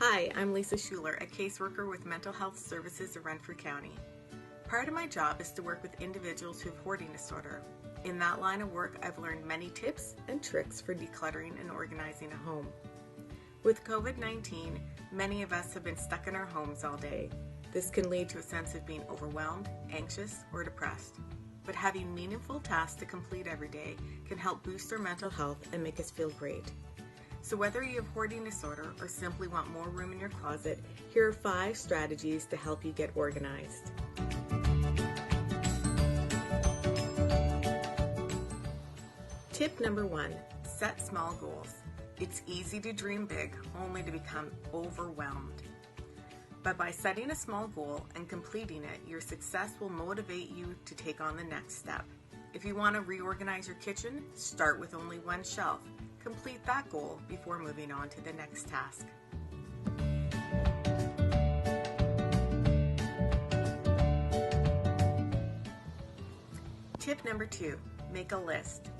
Hi, I'm Lisa Schuler, a caseworker with Mental Health Services of Renfrew County. Part of my job is to work with individuals who have hoarding disorder. In that line of work, I've learned many tips and tricks for decluttering and organizing a home. With COVID-19, many of us have been stuck in our homes all day. This can lead to a sense of being overwhelmed, anxious, or depressed. But having meaningful tasks to complete every day can help boost our mental health and make us feel great. So whether you have hoarding disorder or simply want more room in your closet, here are 5 strategies to help you get organized. Tip number 1, set small goals. It's easy to dream big, only to become overwhelmed. But by setting a small goal and completing it, your success will motivate you to take on the next step. If you want to reorganize your kitchen, start with only one shelf. Complete that goal before moving on to the next task. Tip number 2, make a list.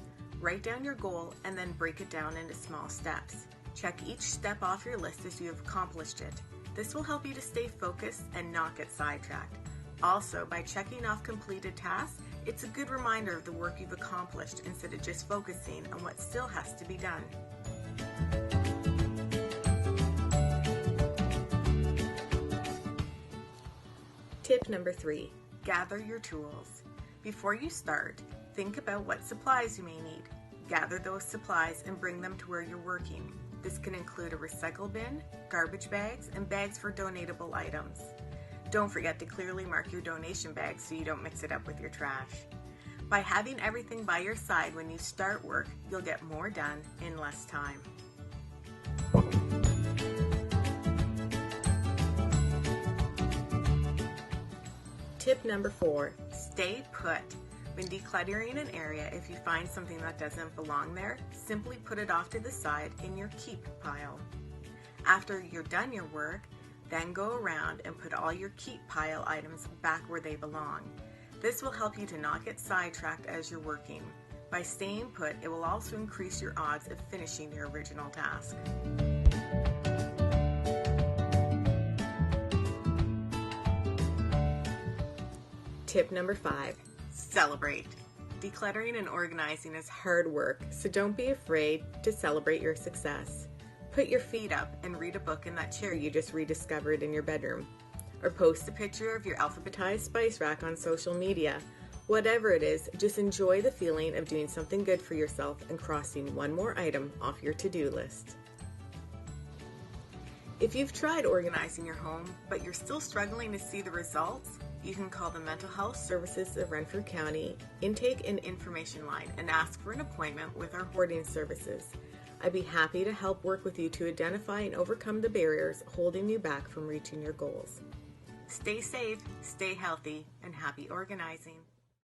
Write down your goal and then break it down into small steps. Check each step off your list as you have accomplished it. This will help you to stay focused and not get sidetracked. Also, by checking off completed tasks, it's a good reminder of the work you've accomplished instead of just focusing on what still has to be done. Tip number 3, gather your tools. Before you start, think about what supplies you may need. Gather those supplies and bring them to where you're working. This can include a recycle bin, garbage bags, and bags for donatable items. Don't forget to clearly mark your donation bag so you don't mix it up with your trash. By having everything by your side when you start work, you'll get more done in less time. Tip number 4, stay put. When decluttering an area, if you find something that doesn't belong there, simply put it off to the side in your keep pile. After you're done your work, then go around and put all your keep pile items back where they belong. This will help you to not get sidetracked as you're working. By staying put, it will also increase your odds of finishing your original task. Tip number 5, celebrate. Decluttering and organizing is hard work, so don't be afraid to celebrate your success. Put your feet up and read a book in that chair you just rediscovered in your bedroom. Or post a picture of your alphabetized spice rack on social media. Whatever it is, just enjoy the feeling of doing something good for yourself and crossing one more item off your to-do list. If you've tried organizing your home, but you're still struggling to see the results, you can call the Mental Health Services of Renfrew County Intake and Information Line and ask for an appointment with our hoarding services. I'd be happy to help work with you to identify and overcome the barriers holding you back from reaching your goals. Stay safe, stay healthy, and happy organizing.